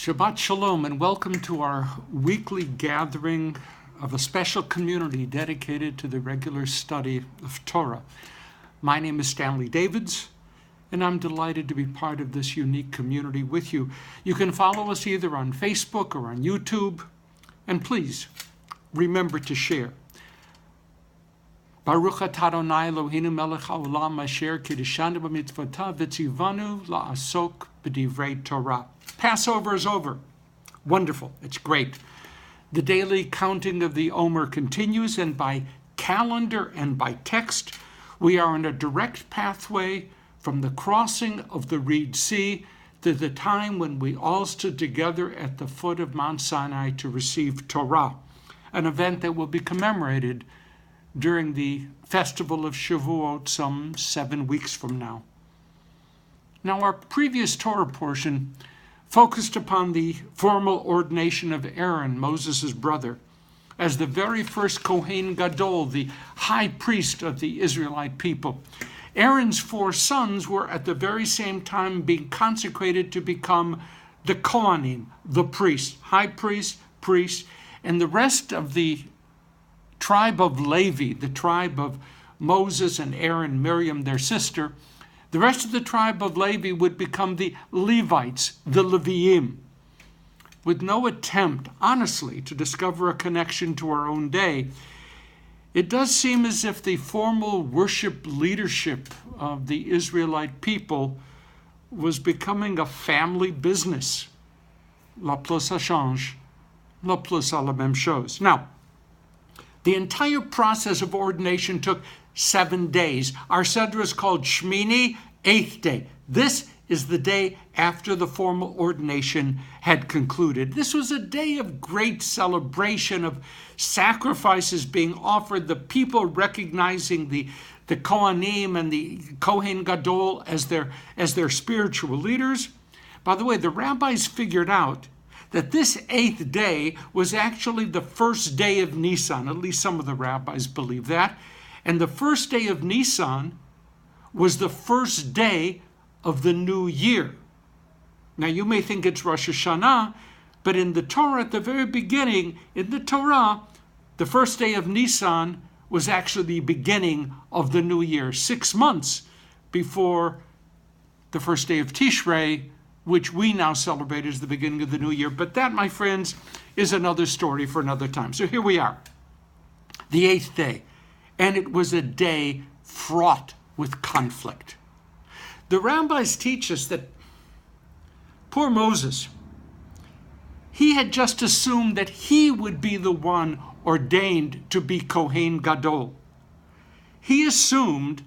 Shabbat Shalom and welcome to our weekly gathering of a special community dedicated to the regular study of Torah. My name is Stanley Davids, and I'm delighted to be part of this unique community with you. You can follow us either on Facebook or on YouTube, and please remember to share. Baruch atah Adonai Eloheinu melech haolam asher kiddushanu b'mitzvotav v'tzivanu la'asok b'divrei Torah. Passover is over. Wonderful. It's great. The daily counting of the Omer continues, and by calendar and by text, we are on a direct pathway from the crossing of the Reed Sea to the time when we all stood together at the foot of Mount Sinai to receive Torah, an event that will be commemorated during the festival of Shavuot some 7 weeks from now. Now, our previous Torah portion focused upon the formal ordination of Aaron, Moses' brother, as the very first Kohen Gadol, the high priest of the Israelite people. Aaron's 4 sons were at the very same time being consecrated to become the Kohanim, the priests, high priest, priest, and the rest of the tribe of Levi, the tribe of Moses and Aaron, Miriam, their sister. The rest of the tribe of Levi would become the Levites, the Leviim, with no attempt, honestly, to discover a connection to our own day. It does seem as if the formal worship leadership of the Israelite people was becoming a family business. La plus ça change, la plus à la même chose. Now, the entire process of ordination took 7 days. Our Seder is called Shmini, 8th day. This is the day after the formal ordination had concluded. This was a day of great celebration, of sacrifices being offered, the people recognizing the Kohanim and the Kohen Gadol as their spiritual leaders. By the way, the rabbis figured out that this 8th day was actually the first day of Nisan. At least some of the rabbis believe that. And the first day of Nisan was the first day of the new year. Now, you may think it's Rosh Hashanah, but in the Torah, at the very beginning, in the Torah, the first day of Nisan was actually the beginning of the new year, 6 months before the first day of Tishrei, which we now celebrate as the beginning of the new year. But that, my friends, is another story for another time. So here we are, the 8th day. And it was a day fraught with conflict. The rabbis teach us that poor Moses, he had just assumed that he would be the one ordained to be Kohen Gadol. He assumed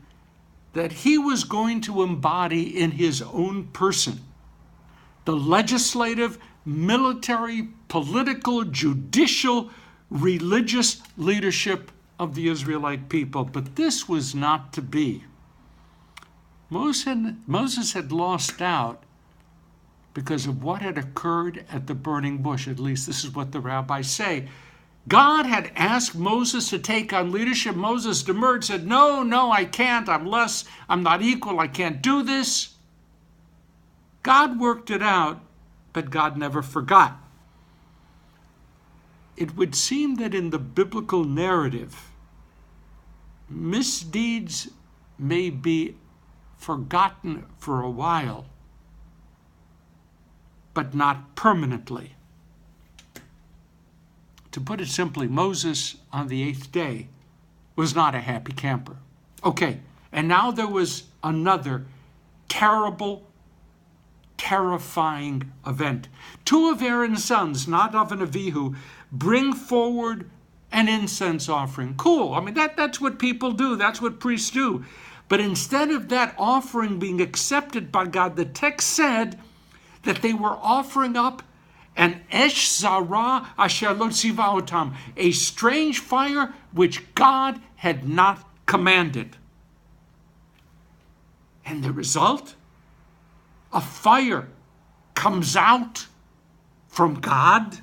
that he was going to embody in his own person the legislative, military, political, judicial, religious leadership of the Israelite people. But this was not to be. Moses had lost out because of what had occurred at the burning bush. At least this is what the rabbis say. God had asked Moses to take on leadership. Moses demurred, said, no, I can't. I'm not equal. I can't do this. God worked it out, but God never forgot. It would seem that in the biblical narrative, misdeeds may be forgotten for a while, but not permanently. To put it simply, Moses on the 8th day was not a happy camper. Okay, and now there was another terrible, terrifying event. 2 of Aaron's sons, Nadav and Avihu, bring forward an incense offering. Cool. I mean, that's what people do. That's what priests do. But instead of that offering being accepted by God, the text said that they were offering up an esh zara asher lo tziva otam, a strange fire which God had not commanded. And the result? A fire comes out from God,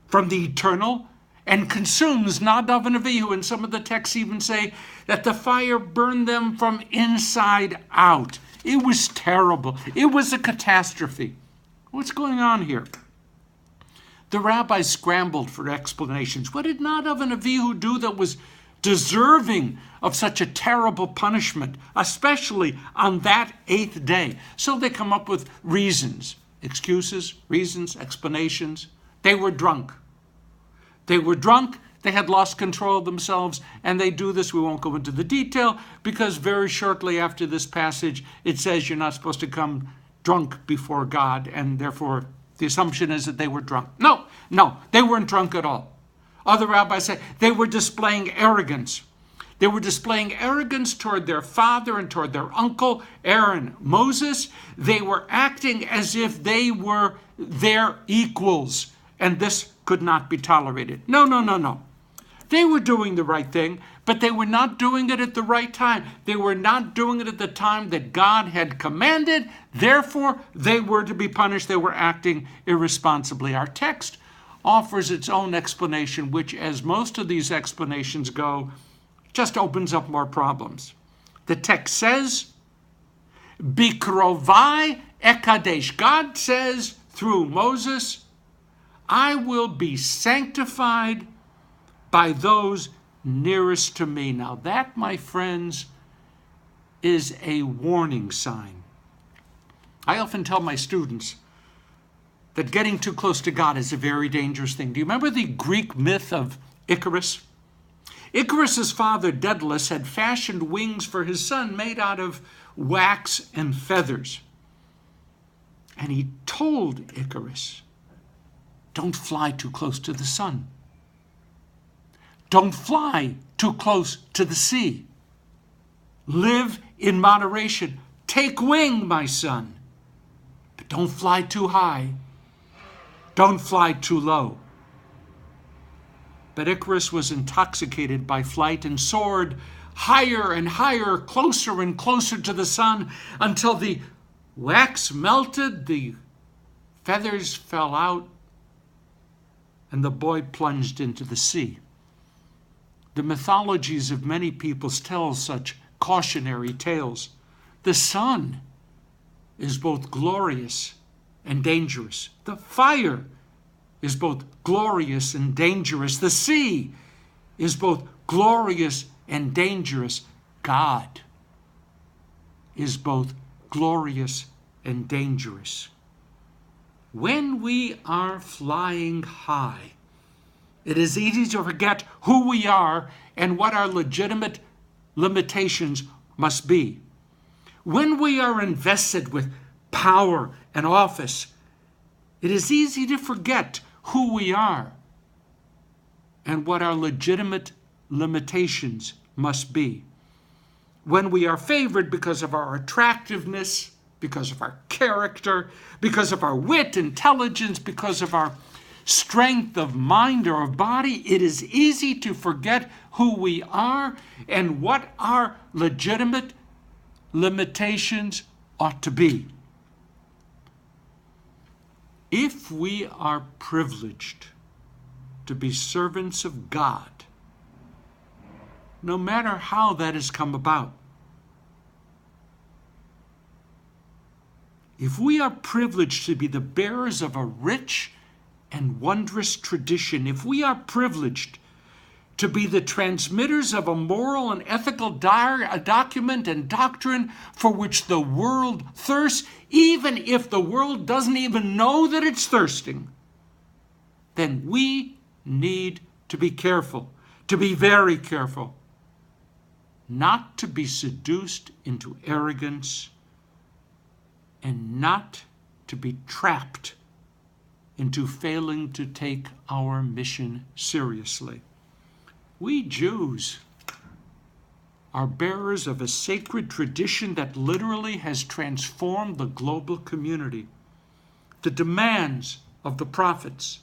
from the eternal, and consumes Nadav and Avihu. And some of the texts even say that the fire burned them from inside out. It was terrible. It was a catastrophe. What's going on here? The rabbis scrambled for explanations. What did Nadav and Avihu do that was deserving of such a terrible punishment, especially on that 8th day? So they come up with reasons, excuses, reasons, explanations. They were drunk. They were drunk. They had lost control of themselves, and they do this. We won't go into the detail because very shortly after this passage, it says you're not supposed to come drunk before God, and therefore the assumption is that they were drunk. No, they weren't drunk at all. Other rabbis say they were displaying arrogance. They were displaying arrogance toward their father and toward their uncle, Aaron, Moses. They were acting as if they were their equals, and this could not be tolerated. No. They were doing the right thing, but they were not doing it at the right time. They were not doing it at the time that God had commanded. Therefore, they were to be punished. They were acting irresponsibly. Our text offers its own explanation, which, as most of these explanations go, just opens up more problems. The text says, Bikrovai ekadesh. God says through Moses, I will be sanctified by those nearest to me. Now that, my friends, is a warning sign. I often tell my students that getting too close to God is a very dangerous thing. Do you remember the Greek myth of Icarus? Icarus's father, Daedalus, had fashioned wings for his son made out of wax and feathers. And he told Icarus, don't fly too close to the sun. Don't fly too close to the sea. Live in moderation. Take wing, my son. But don't fly too high. Don't fly too low. But Icarus was intoxicated by flight and soared higher and higher, closer and closer to the sun, until the wax melted, the feathers fell out, and the boy plunged into the sea. The mythologies of many peoples tell such cautionary tales. The sun is both glorious and dangerous. The fire is both glorious and dangerous. The sea is both glorious and dangerous. God is both glorious and dangerous. When we are flying high, it is easy to forget who we are and what our legitimate limitations must be. When we are invested with power and office, it is easy to forget who we are and what our legitimate limitations must be. When we are favored because of our attractiveness, because of our character, because of our wit, intelligence, because of our strength of mind or of body, it is easy to forget who we are and what our legitimate limitations ought to be. If we are privileged to be servants of God, no matter how that has come about, if we are privileged to be the bearers of a rich and wondrous tradition, if we are privileged to be the transmitters of a moral and ethical document and doctrine for which the world thirsts, even if the world doesn't even know that it's thirsting, then we need to be careful, to be very careful, not to be seduced into arrogance and not to be trapped into failing to take our mission seriously. We Jews are bearers of a sacred tradition that literally has transformed the global community. The demands of the prophets,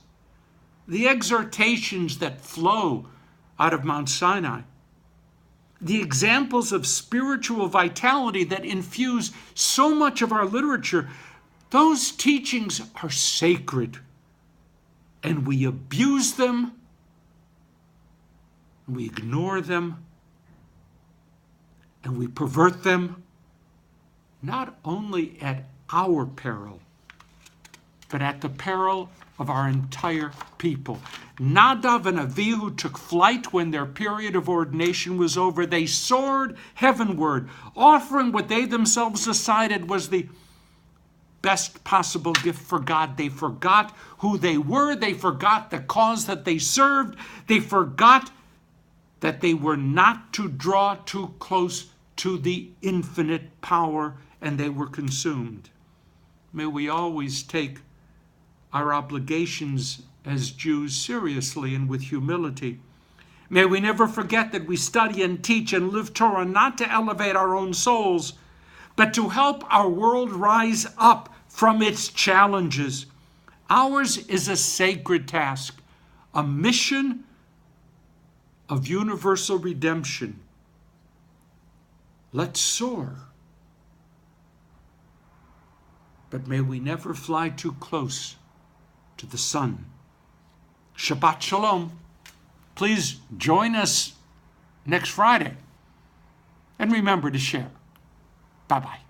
the exhortations that flow out of Mount Sinai, the examples of spiritual vitality that infuse so much of our literature, those teachings are sacred, and we abuse them, and we ignore them, and we pervert them, not only at our peril, but at the peril of our entire people. Nadav and Avihu took flight when their period of ordination was over. They soared heavenward, offering what they themselves decided was the best possible gift for God. They forgot who they were. They forgot the cause that they served. They forgot that they were not to draw too close to the infinite power, and they were consumed. May we always take our obligations as Jews seriously and with humility. May we never forget that we study and teach and live Torah not to elevate our own souls, but to help our world rise up from its challenges. Ours is a sacred task, a mission of universal redemption. Let's soar. But may we never fly too close to the sun. Shabbat Shalom. Please join us next Friday. And remember to share. Bye-bye.